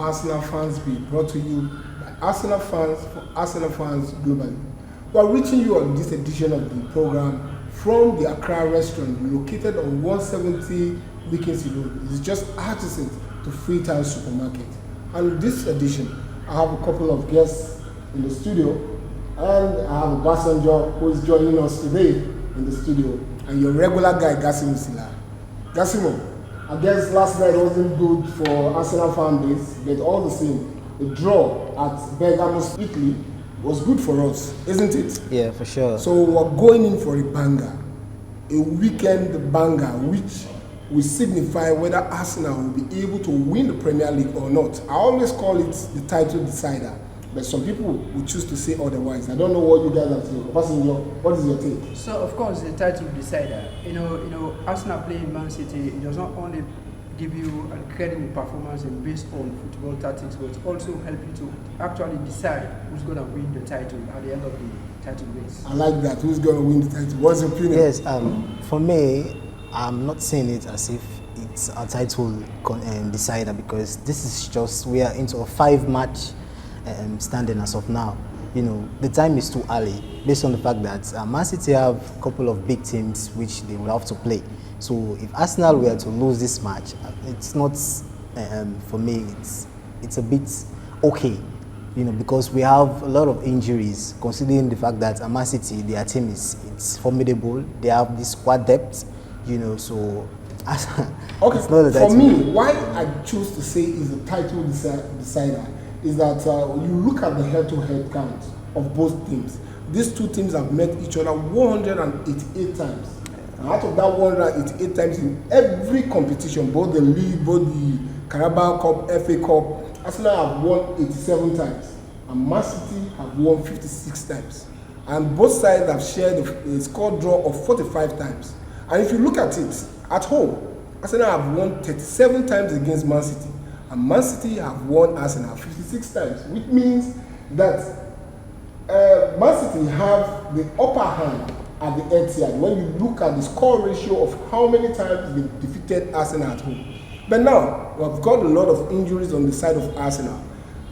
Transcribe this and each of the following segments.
Arsenal Fans Beat, brought to you by Arsenal fans for Arsenal fans globally. We are reaching you on this edition of the program from the Accra restaurant located on 170 Dickinson Road. It's just adjacent to Freetown Supermarket. And in this edition, I have a couple of guests in the studio, and I have Obasanjo who is joining us today in the studio, and your regular guy Gassimu Sila. Gassimu, I guess last night wasn't good for Arsenal fan base, but all the same, the draw at Bergamo, Italy was good for us, isn't it? Yeah, for sure. So we're going in for a banger, a weekend banger, which will signify whether Arsenal will be able to win the Premier League or not. I always call it the title decider, but some people will choose to say otherwise. I don't know what you guys are saying. What is your take? So of course the title decider. You know, Arsenal playing Man City, it does not only give you a credible performance and based on football tactics, but also help you to actually decide who's going to win the title at the end of the title race. I like that. Who's going to win the title? What's your opinion? Yes, for me, I'm not saying it as if it's a title decider, because this is just, we are into a 5-match standing as of now. You know, the time is too early based on the fact that Man City have a couple of big teams which they will have to play. So if Arsenal were to lose this match, it's not, for me, it's a bit okay, you know, because we have a lot of injuries, considering the fact that Man City, their team it's formidable. They have this squad depth, you know, so okay. It's not a title. For me, why I choose to say is a title decider is that you look at the head-to-head count of both teams. These two teams have met each other 188 times. And out of that 188 times in every competition, both the league, both the Carabao Cup, FA Cup, Arsenal have won 87 times, and Man City have won 56 times. And both sides have shared a score draw of 45 times. And if you look at it, at home, Arsenal have won 37 times against Man City, and Man City have won Arsenal 56 times, which means that Man City have the upper hand at the Etihad when you look at the score ratio of how many times they defeated Arsenal at home. But now, we've got a lot of injuries on the side of Arsenal.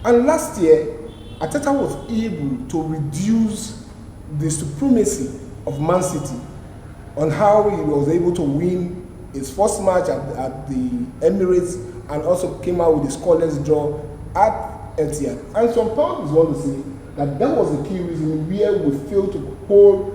And last year, Arteta was able to reduce the supremacy of Man City on how he was able to win his first match at the Emirates, and also came out with a scoreless draw at Etihad. And some powers want to say that was the key reason where we failed to hold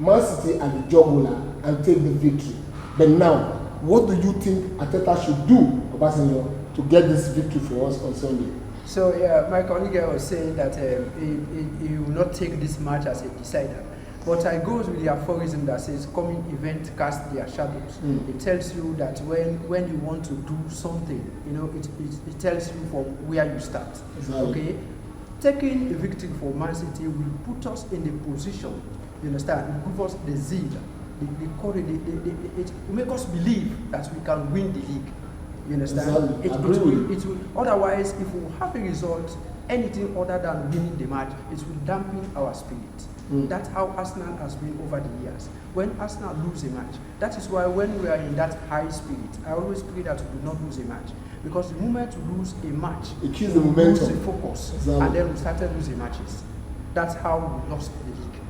Man City at the jugular and take the victory. But now, what do you think Arteta should do, Obasanjo, to get this victory for us on Sunday? So yeah, my colleague was saying that he will not take this match as a decider. But I goes with the aphorism that says, coming event cast their shadows. It tells you that when you want to do something, you know, it tells you from where you start. Exactly. Okay? Taking a victory for Man City will put us in the position, you understand? It will give us the zeal, the courage, it will make us believe that we can win the league. You understand? Exactly. It will, otherwise, if we have a result, anything other than winning the match, it will dampen our spirit. That's how Arsenal has been over the years. When Arsenal lose a match, that is why when we are in that high spirit, I always pray that we will not lose a match. Because the moment we lose a match, it kills the momentum, lose the focus, exactly. And then we started losing matches. That's how we lost the league.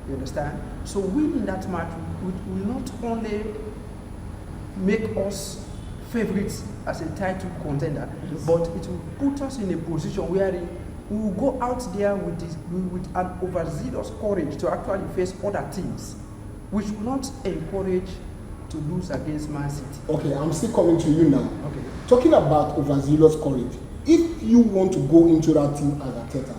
You understand? So winning that match will not only make us favorites as a title contender, but it will put us in a position where we will go out there with an overzealous courage to actually face other teams, which will not encourage to lose against Man City. Okay, I'm still coming to you now. Okay. Talking about overzealous courage, if you want to go into that team as Arteta,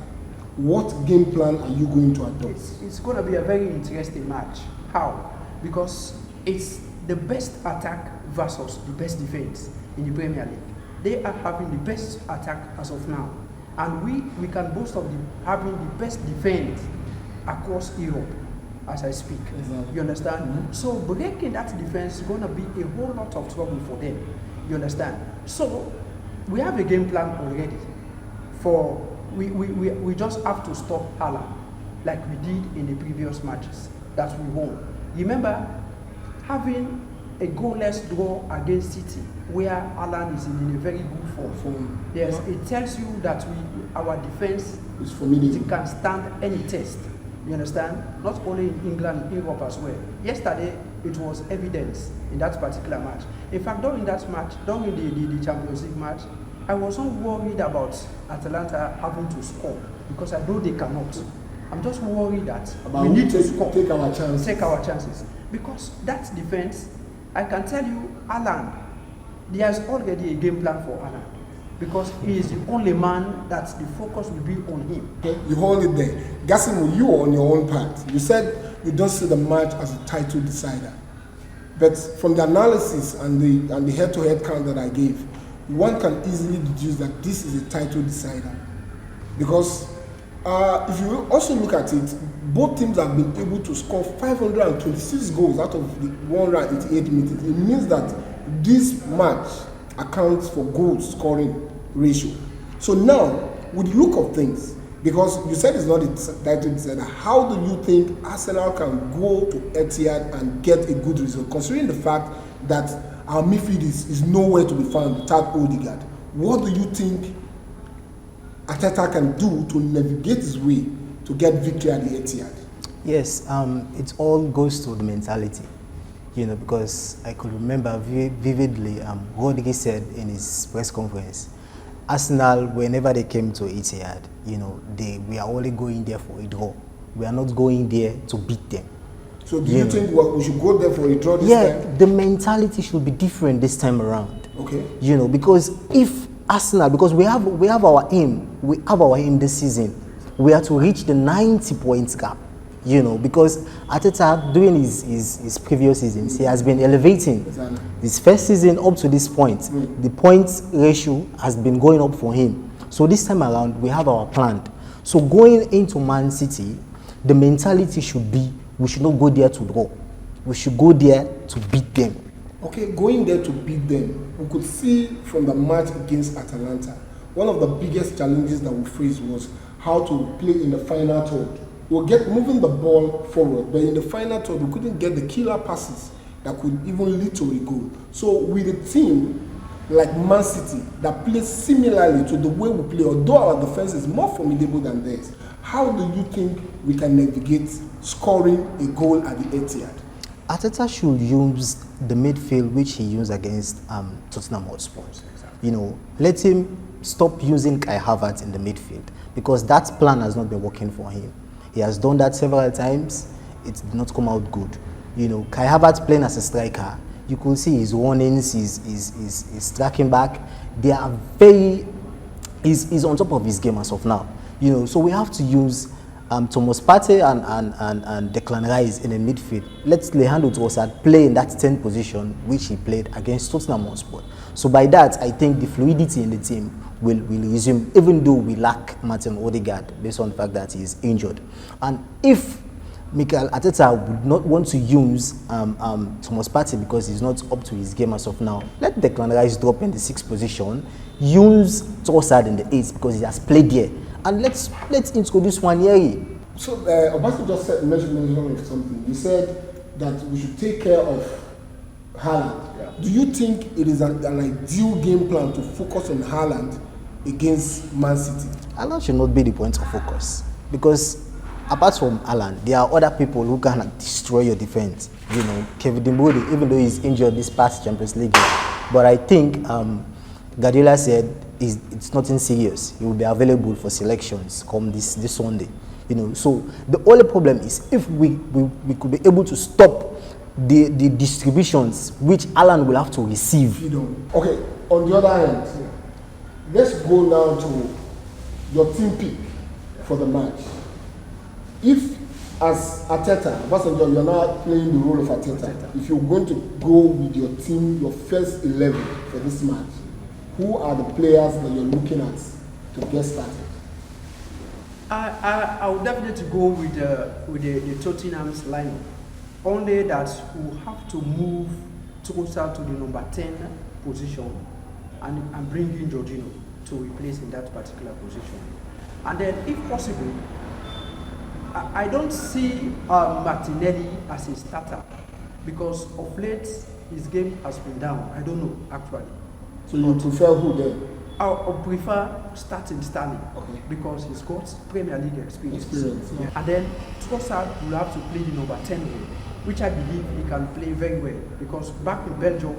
what game plan are you going to adopt? It's going to be a very interesting match. How? Because it's the best attack versus the best defense in the Premier League. They are having the best attack as of now. And we can boast of having the best defense across Europe as I speak. Exactly. You understand? So breaking that defense is going to be a whole lot of trouble for them. You understand? So we have a game plan already. We just have to stop Haaland like we did in the previous matches that we won. Remember, having a goalless draw against City, where Alan is in a very good form. Yes, it tells you that our defense is formidable. Can stand any test. You understand? Not only in England, in Europe as well. Yesterday, it was evidence in that particular match. In fact, during that match, during the Champions League match, I wasn't worried about Atalanta having to score because I know they cannot. I'm just worried that we need to score. Take our chances. Take our chances. Because that defense, I can tell you, Alan, there's already a game plan for Alan. Because he is the only man that the focus will be on him. Okay, you hold it there. Gassimu, you on your own part, you said you don't see the match as a title decider. But from the analysis and the head-to-head count that I gave, one can easily deduce that this is a title decider. Because if you also look at it, both teams have been able to score 526 goals out of the 188 minutes. It means that this match accounts for goal scoring ratio. So now, with the look of things, because you said it's not a title decider, how do you think Arsenal can go to Etihad and get a good result, considering the fact that our midfield is nowhere to be found without Odegaard? What do you think Arteta can do to navigate his way to get victory at the Etihad? Yes, it all goes to the mentality. Because I could remember vividly Rodriguez said in his press conference, Arsenal, whenever they came to Etihad, we are only going there for a draw. We are not going there to beat them. So do you think we should go there for a draw this time? Yeah, the mentality should be different this time around. Okay. Because if Arsenal, because we have our aim this season, we are to reach the 90 points gap. Because Arteta, during his previous seasons, he has been elevating. Exactly. His first season up to this point, the points ratio has been going up for him. So this time around, we have our plan. So going into Man City, the mentality should be, we should not go there to draw. We should go there to beat them. Okay, going there to beat them, we could see from the match against Atalanta, one of the biggest challenges that we faced was how to play in the final third. We'll get moving the ball forward, but in the final third, we couldn't get the killer passes that could even lead to a goal. So with a team like Man City that plays similarly to the way we play, although our defense is more formidable than theirs, how do you think we can navigate scoring a goal at the Etihad? Arteta should use the midfield which he used against Tottenham Hotspur. Let him stop using Kai Havertz in the midfield because that plan has not been working for him. He has done that several times. It did not come out good. Kai Havertz playing as a striker, you could see his warnings, his tracking back. They are very, he's on top of his game as of now. So we have to use Thomas Partey and Declan Rice in the midfield. Let Leandro Trossard play in that 10th position which he played against Tottenham Hotspur. So by that, I think the fluidity in the team will resume, even though we lack Martin Odegaard based on the fact that he is injured. And if Mikel Arteta would not want to use Thomas Partey because he's not up to his game as of now, let Declan Rice drop in the 6th position, use Trossard in the 8th because he has played there. And let's introduce Wanyeri. So Obasanjo just mentioned something. You said that we should take care of Haaland. Yeah. Do you think it is an ideal game plan to focus on Haaland against Man City? Haaland should not be the point of focus because apart from Haaland, there are other people who can destroy your defense. Kevin De Bruyne, even though he's injured this past Champions League game, but I think Guardiola said it's nothing serious. He will be available for selections come this Sunday. So the only problem is if we could be able to stop the distributions which Alan will have to receive. Okay, on the other hand, let's go now to your team pick for the match. If, as Arteta, Obasanjo, you're now playing the role of Arteta, if you're going to go with your team, your first 11 for this match, who are the players that you're looking at to get started? I would definitely go with the Tottenham's lineup. Only that we'll have to move closer to the number 10 position and bring in Jorginho to replace in that particular position. And then, if possible, I don't see Martinelli as a starter because of late his game has been down. I don't know, actually. So you prefer who then? I prefer starting Stanley, Okay. because he's got Premier League experience. Yeah. And then Trossard will have to play the number 10 role, which I believe he can play very well, because back in Belgium,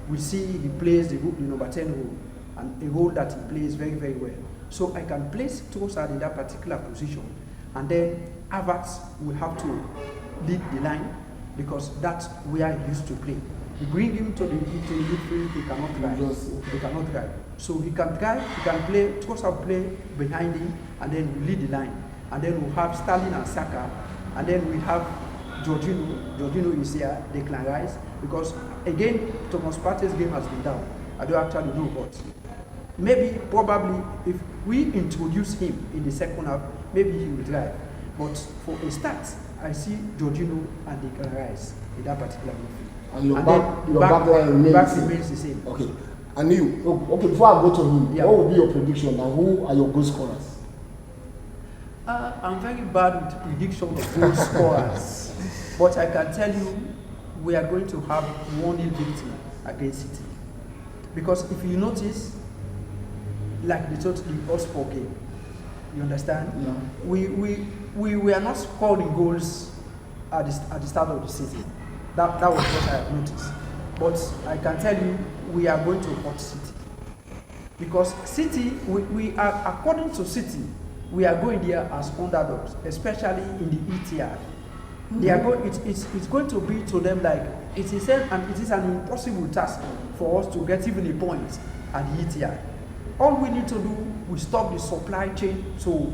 we see he plays the number 10 role, and a role that he plays very, very well. So I can place Trossard in that particular position, and then Havertz will have to lead the line, because that's where he used to play. You bring him to the midfield, he cannot drive. He cannot drive. So he can drive, he can play, Trossard play behind him, and then we lead the line. And then we'll have Sterling and Saka, and then we have Jorginho. Jorginho is here, Declan Rice, because again, Thomas Partey's game has been down. I don't actually know what. Maybe, probably, if we introduce him in the second half, maybe he will drive. But for a start, I see Jorginho and Declan Rice in that particular midfield. And your back line remains the same. Okay. And you, okay, before I go to him, Yeah. what will be your prediction and who are your goal scorers? I'm very bad with prediction of goal scorers, but I can tell you we are going to have 1-0 victory against City. Because if you notice, like the Hotspur game, you understand? Yeah. We were not scoring goals at the start of the season. That was what I have noticed. But I can tell you, we are going to hurt City. Because City, we are, according to City, we are going there as underdogs, especially in the ETR. They are going. It's going to be to them like it is an impossible task for us to get even a point at the ETR. All we need to do, we stop the supply chain to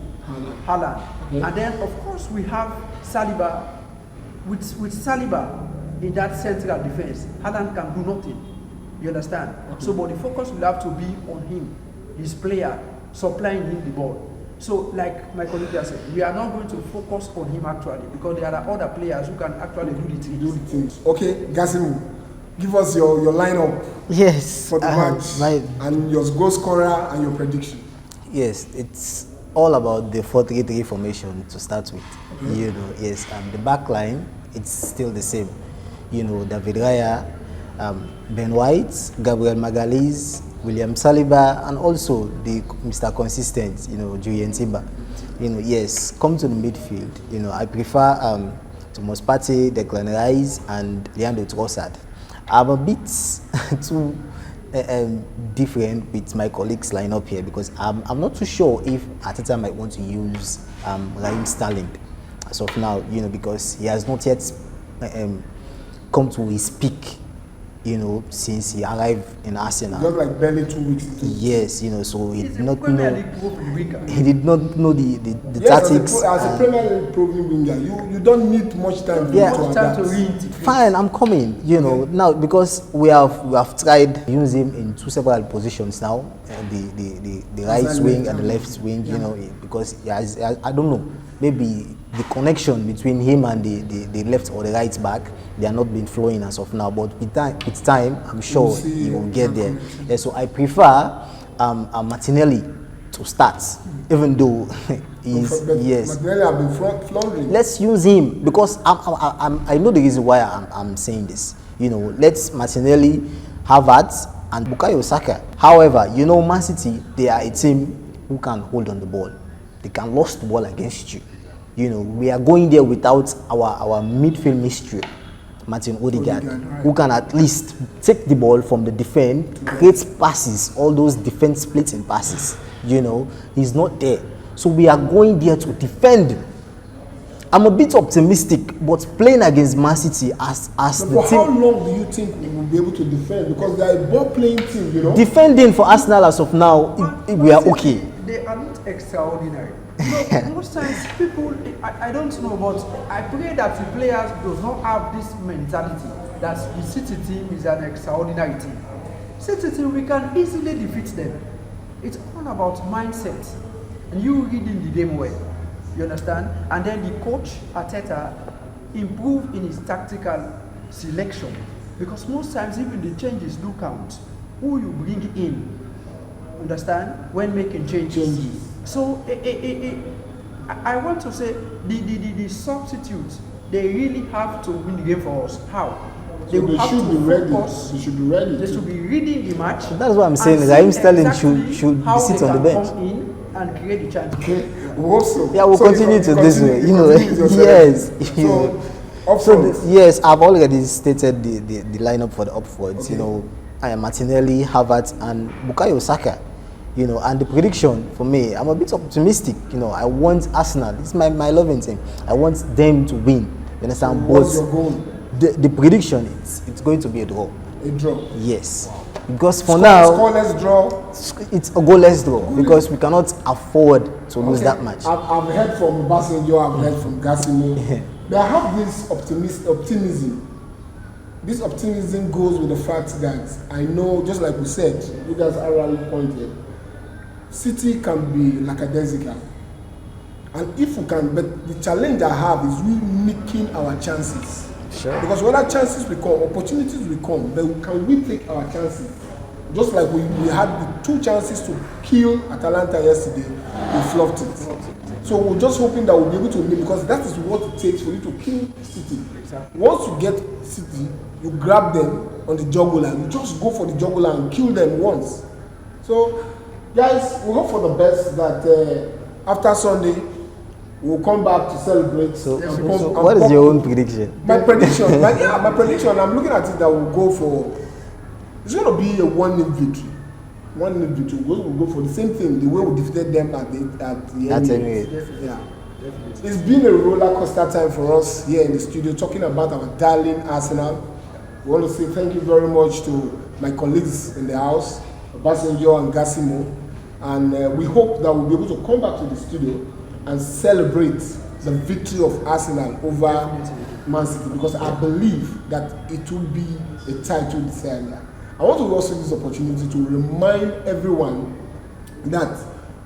Haaland. Okay. And then, of course, we have Saliba. With Saliba in that central defense, Haaland can do nothing. You understand? Okay. So, but the focus will have to be on him, his player, supplying him the ball. So, like my colleague here said, we are not going to focus on him actually, because there are other players who can actually do the things. Okay, Gassimu, give us your lineup Yes. for the match and your goal scorer and your prediction. Yes, it's all about the 4-3-3 formation to start with. Okay. You know, yes, the back line, it's still the same. You know, David Raya, Ben White, Gabriel Magalhaes, William Saliba, and also the Mr. Consistent, you know, Julian Timber. You know, yes, come to the midfield. You know, I prefer Thomas Partey, Declan Rice, and Leandro Trossard. I'm a bit too different with my colleagues' lineup here because I'm not too sure if Arteta might want to use Raheem Sterling as of now, you know, because he has not yet come to his peak, you know, since he arrived in Arsenal. Just like barely 2 weeks into it. Yes, you know, so he He's did a not Premier know. League proven winger. He did not know the Yes, tactics. as a Premier League proven winger, you don't need much time for Yeah. you to Much time adapt. to reintegrate. Fine, I'm coming. You know, now because we have tried using him in two several positions now, the right wing and the left wing. You know, because he has, I don't know, maybe the connection between him and the left or the right back, they are not been flowing as of now. But with time, I'm sure he will get there. Yeah, so I prefer Martinelli to start, even though he's yes. Martinelli have been floundering. Let's use him because I know the reason why I'm saying this. You know, let's Martinelli, Havertz, and Bukayo Saka. However, you know, Man City, they are a team who can hold on the ball. They can lose the ball against you. You know, we are going there without our midfield mystery, Martin Odegaard, who can at least take the ball from the defense, create passes, all those defense splitting passes. You know, he's not there. So we are going there to defend. I'm a bit optimistic, but playing against Man City as So the for team. how long do you think we will be able to defend? Because they are a ball playing team, you know. Defending for Arsenal as of now, we are okay. They are not extraordinary. No, most times people, I don't know, but I pray that the players do not have this mentality that the City team is an extraordinary team. City team, we can easily defeat them. It's all about mindset and you reading the game well. You understand? And then the coach Arteta improve in his tactical selection because most times even the changes do count. Who you bring in, understand, when making changes. So I want to say the substitutes, they really have to win the game for us. How? They So will have should to be ready. focus. They should be ready. They should be reading the match. That's what I'm saying. and Raheem see Sterling exactly should how sit they on the can bench. come in and create the chance. Okay, we hope so. Yeah, we'll So continue you to can this continue- way. you You know, continue with your yes. selection. So, up So front. yes, I've already stated the lineup for the upwards. Okay. You know, I am Martinelli, Havertz, and Bukayo Saka. You know, and the prediction for me, I'm a bit optimistic. You know, I want Arsenal. It's my loving team. I want them to win. You understand? What's But your goal? the prediction, it's going to be a draw. A draw. Yes, because for now Scoreless draw. it's a goalless draw because we cannot afford to lose Okay. that match. I've heard from Obasanjo, I've heard from Gassimu. But I have this optimism. This optimism goes with the fact that I know, just like we said, you guys are really pointed, City can be lackadaisical. And if we can, but the challenge I have is really making our chances. Sure. Because when our chances will come, opportunities will come, but can we take our chances? Just like we had the 2 chances to kill Atalanta yesterday, we fluffed it. So we're just hoping that we'll be able to win because that is what it takes for you to kill City. Exactly. Once you get City, you grab them on the jugular. You just go for the jugular and kill them once. So, guys, we hope for the best that after Sunday, we'll come back to celebrate. So, And what is your own prediction? My prediction, my prediction, I'm looking at it that we'll go for, it's going to be a 1-0 victory. 1-0 victory. We'll go for the same thing, the way we defeated them at the That's Emirates. it. Yeah. It's been a roller coaster time for us here in the studio talking about our darling Arsenal. We want to say thank you very much to my colleagues in the house, Obasanjo and Gassimu, and we hope that we'll be able to come back to the studio and celebrate the victory of Arsenal over Man City because I believe that it will be a title decider. I want to also use this opportunity to remind everyone that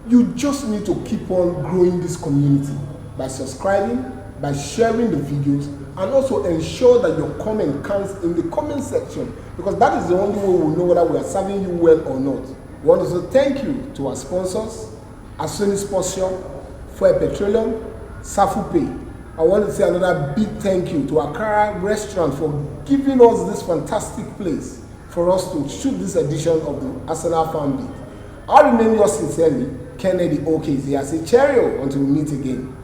you just need to keep on growing this community by subscribing, by sharing the videos, and also ensure that your comment counts in the comment section because that is the only way we'll know whether we are serving you well or not. We want to say thank you to our sponsors, Asuni Sports Shop, Fuel Petroleum, Safu Pay. I want to say another big thank you to Accra Restaurant for giving us this fantastic place for us to shoot this edition of the Arsenal Fan Beat. I remain yours sincerely, Kennedy OKZ. I say cheerio until we meet again.